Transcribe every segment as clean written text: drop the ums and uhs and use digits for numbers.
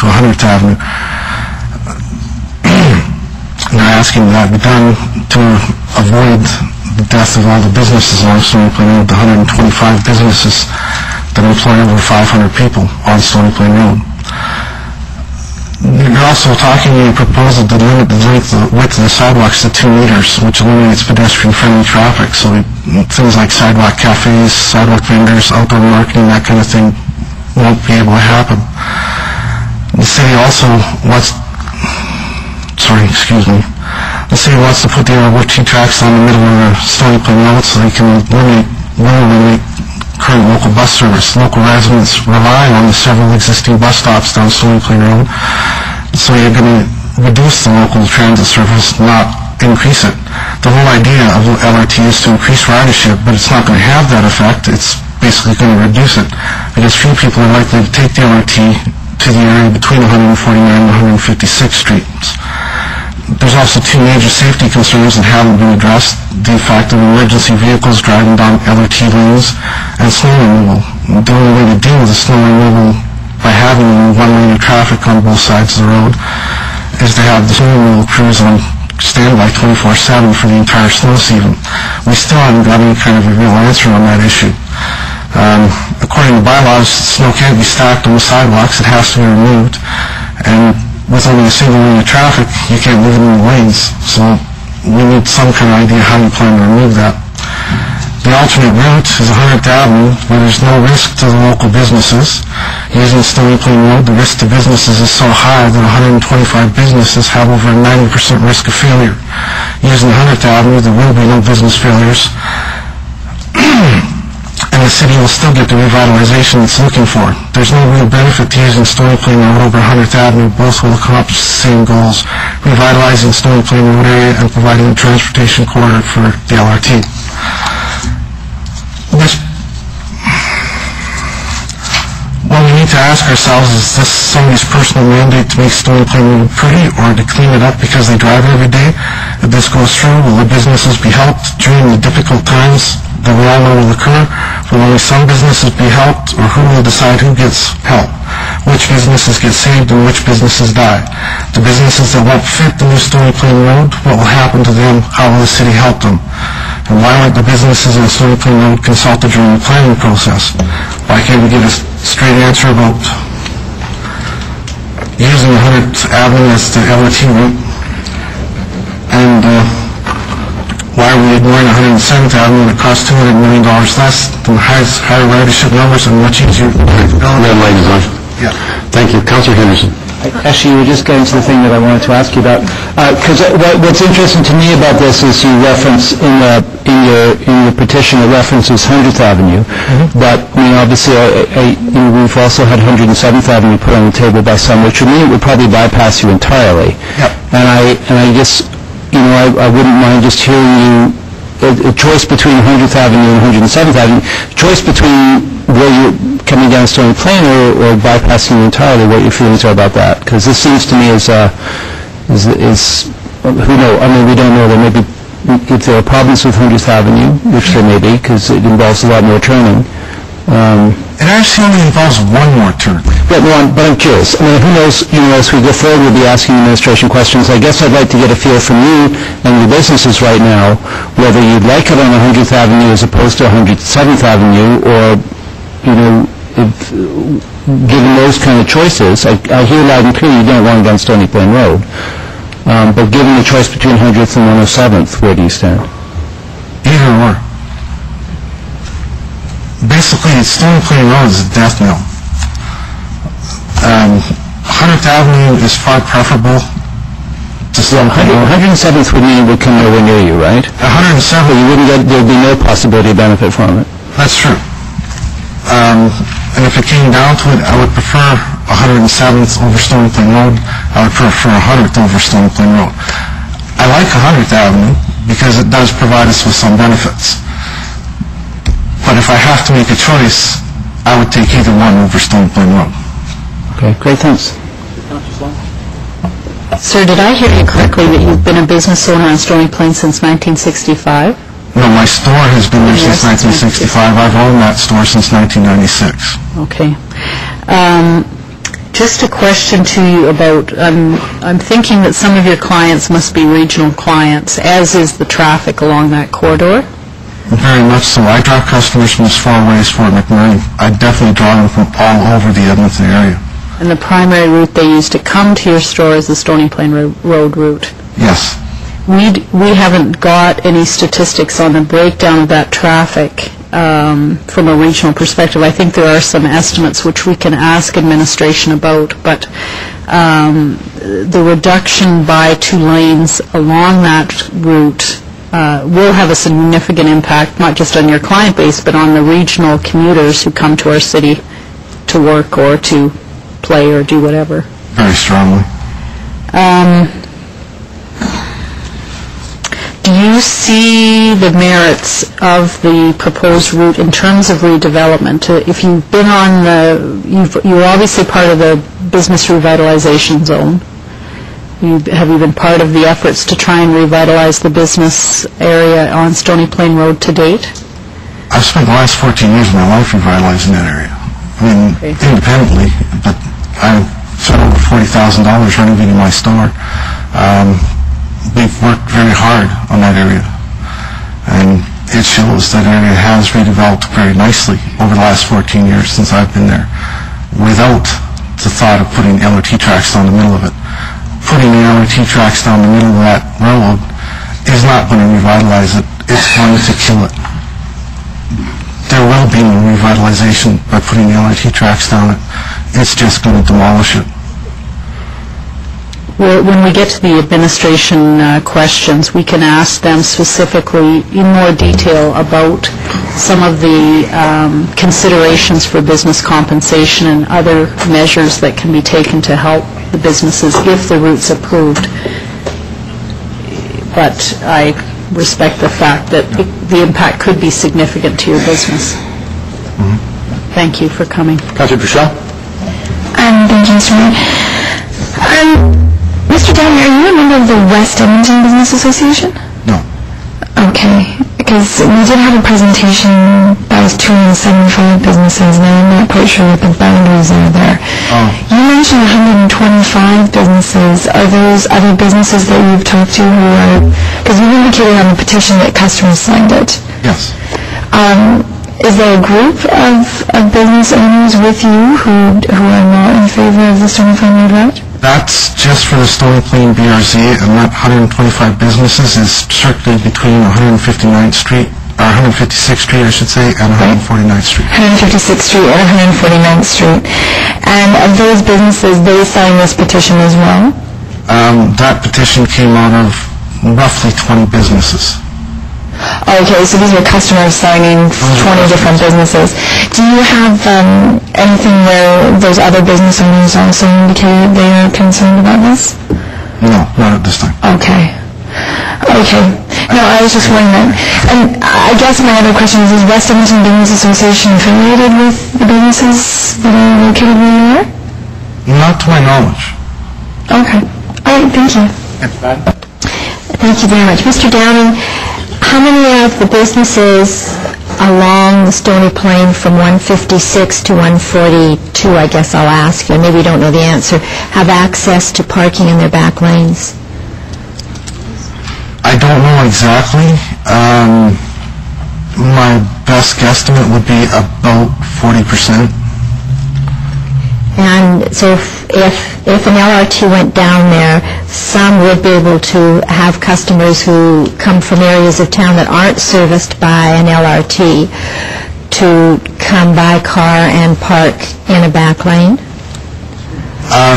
to 100th Avenue. And they're asking that be done to avoid the death of all the businesses along Stony Plain Road, the 125 businesses that employ over 500 people on Stony Plain Road. You're also talking in your proposal to limit the width of the sidewalks to 2 meters, which eliminates pedestrian-friendly traffic. So things like sidewalk cafes, sidewalk vendors, outdoor marketing, that kind of thing won't be able to happen. The city also wants, the city wants to put the LRT tracks on the middle of the Stony Plain Road so they can eliminate current local bus service. Local residents rely on the several existing bus stops down Stony Plain Road, so you're going to reduce the local transit service, not increase it. The whole idea of the LRT is to increase ridership, but it's not going to have that effect. It's basically going to reduce it, because few people are likely to take the LRT to the area between 149 and 156th Streets. There's also 2 major safety concerns that haven't been addressed: the fact of emergency vehicles driving down LRT lanes and snow removal. The only way to deal with the snow removal by having one lane of traffic on both sides of the road is to have the snow removal crews on standby 24/7 for the entire snow season. We still haven't got any kind of a real answer on that issue. According to bylaws, snow can't be stacked on the sidewalks. It has to be removed. And with only a single lane of traffic, you can't move it in the lanes. So we need some kind of idea how you plan to remove that. The alternate route is 100th Avenue, where there's no risk to the local businesses. Using Stony Plain Road, the risk to businesses is so high that 125 businesses have over a 90% risk of failure. Using 100th Avenue, there will be no business failures, and the city will still get the revitalization it's looking for. There's no real benefit to using Stony Plain Road over 100th Avenue. Both will accomplish the same goals: revitalizing Stony Plain Road area and providing a transportation corridor for the LRT. What we need to ask ourselves is this somebody's personal mandate to make Stony Plain Road pretty, or to clean it up because they drive every day? If this goes through, will the businesses be helped during the difficult times that we all know will occur? Will only some businesses be helped, or who will decide who gets help? Which businesses get saved and which businesses die? The businesses that won't fit the new Stony Plain Road, what will happen to them? How will the city help them? And why weren't the businesses on Stony Plain Road consulted during the planning process? Why can't we get a straight answer about using 100th Avenue as the LRT route? And why are we ignoring 107th Avenue that costs $200 million less than higher ridership numbers and much easier to build? Red light is on. Yeah. Thank you. Councillor Henderson. Actually, you were just getting to the thing that I wanted to ask you about. Because what's interesting to me about this is you reference in your petition, it references 100th Avenue. Mm-hmm. But I mean, obviously, we've also had 107th Avenue put on the table by some, which to me would probably bypass you entirely. Yep. And I guess, I wouldn't mind just hearing you a choice between 100th Avenue and 107th Avenue, choice between where you're coming down Stony Plain or bypassing you entirely, what your feelings are about that. Because this seems to me is who knows, I mean, we don't know. There may be, if there are problems with 100th Avenue, which there may be, because it involves a lot more turning. It actually only involves one more turn. But I'm curious. I mean, who knows, as we go forward, we'll be asking administration questions. I guess I'd like to get a feel from you and your businesses right now, whether you'd like it on 100th Avenue as opposed to 107th Avenue, or, if, given those kind of choices, I hear loud and clear you don't want it on Stony Plain Road. But given the choice between 100th and 107th, where do you stand? Either or. Basically, Stony Plain Road is a death knell. 100th Avenue is far preferable to Stony Plain Road. 107th would come nowhere near you, right? 107th, there'd be no possibility of benefit from it. That's true. And if it came down to it, I would prefer 107th over Stony Plain Road. I would prefer 100th over Stony Plain Road. I like 100th Avenue because it does provide us with some benefits. But if I have to make a choice, I would take either one over Stony Plain Road. Okay, great, thanks. Sir, did I hear you correctly that you've been a business owner on Stony Plain since 1965? No, my store has been there since 1965. I've owned that store since 1996. Okay. Just a question to you about, I'm thinking that some of your clients must be regional clients, as is the traffic along that corridor. Very much so. I draw customers from as far away as Fort McMurray. I definitely draw them from all over the Edmonton area. And the primary route they use to come to your store is the Stony Plain Road route. Yes. We haven't got any statistics on the breakdown of that traffic from a regional perspective. I think there are some estimates which we can ask administration about, but the reduction by 2 lanes along that route will have a significant impact, not just on your client base, but on the regional commuters who come to our city to work or to play or do whatever. Very strongly. Do you see the merits of the proposed route in terms of redevelopment? If you've been on you're obviously part of the business revitalization zone. Have you been part of the efforts to try and revitalize the business area on Stony Plain Road to date? I've spent the last 14 years of my life revitalizing that area. I mean, independently, but I've spent over $40,000 renovating my store. We've worked very hard on that area, and it shows that area has redeveloped very nicely over the last 14 years since I've been there, without the thought of putting LRT tracks down the middle of it. Putting the LRT tracks down the middle of that road is not going to revitalize it. It's going to kill it. There will be no revitalization by putting the LRT tracks down it. It's just going to demolish it. Well, when we get to the administration questions, we can ask them specifically in more detail about some of the considerations for business compensation and other measures that can be taken to help the businesses if the route's approved. But I respect the fact that the impact could be significant to your business. Mm-hmm. Thank you for coming. Councillor Bouchard. Thank you, Mr. Mayor. Mr. Downey, are you a member of the West Edmonton Business Association? No. Okay, because we did have a presentation that was 275 businesses, and I'm not quite sure what the boundaries are there. Oh. You mentioned 125 businesses. Are those other businesses that you've talked to who are, because you indicated on the petition that customers signed it. Yes. Is there a group of business owners with you who are not in favor of the Stony Plain Road route? That's just for the Stony Plain BRZ, and that 125 businesses is strictly between 159th Street, or 156th Street, I should say, and 149th Street. 156th Street and 149th Street. And of those businesses, they signed this petition as well? That petition came out of roughly 20 businesses. Okay, so these were customers signing 20 different businesses. Do you have anything where those other business owners also indicated they are concerned about this? No, not at this time. Okay. Okay. No, I was just wondering. And I guess my other question is West Edmonton Business Association affiliated with the businesses that are located where you are? Not to my knowledge. Okay. All right, thank you. Thank you very much. Mr. Downing, how many of the businesses along the Stony Plain from 156 to 142, I guess I'll ask you, maybe you don't know the answer, have access to parking in their back lanes? I don't know exactly. My best guesstimate would be about 40%. And so if an LRT went down there, some would be able to have customers who come from areas of town that aren't serviced by an LRT to come by car and park in a back lane?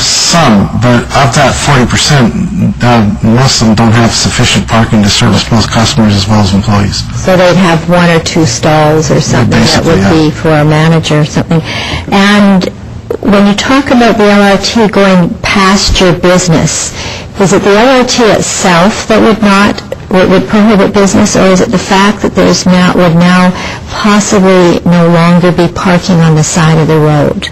Some, but of that 40%, most of them don't have sufficient parking to service both customers as well as employees. So they'd have 1 or 2 stalls or something that would be for a manager or something. And when you talk about the LRT going past your business, is it the LRT itself that would prohibit business, or is it the fact that there's would now possibly no longer be parking on the side of the road?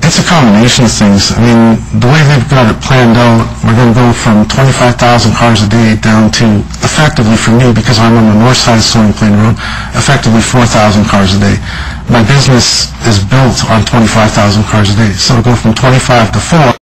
It's a combination of things. I mean, the way they've got it planned out, we're going to go from 25,000 cars a day down to, effectively for me, because I'm on the north side of Stony Plain Road, effectively 4,000 cars a day. My business is built on 25,000 cars a day, so to go from 25 to 4,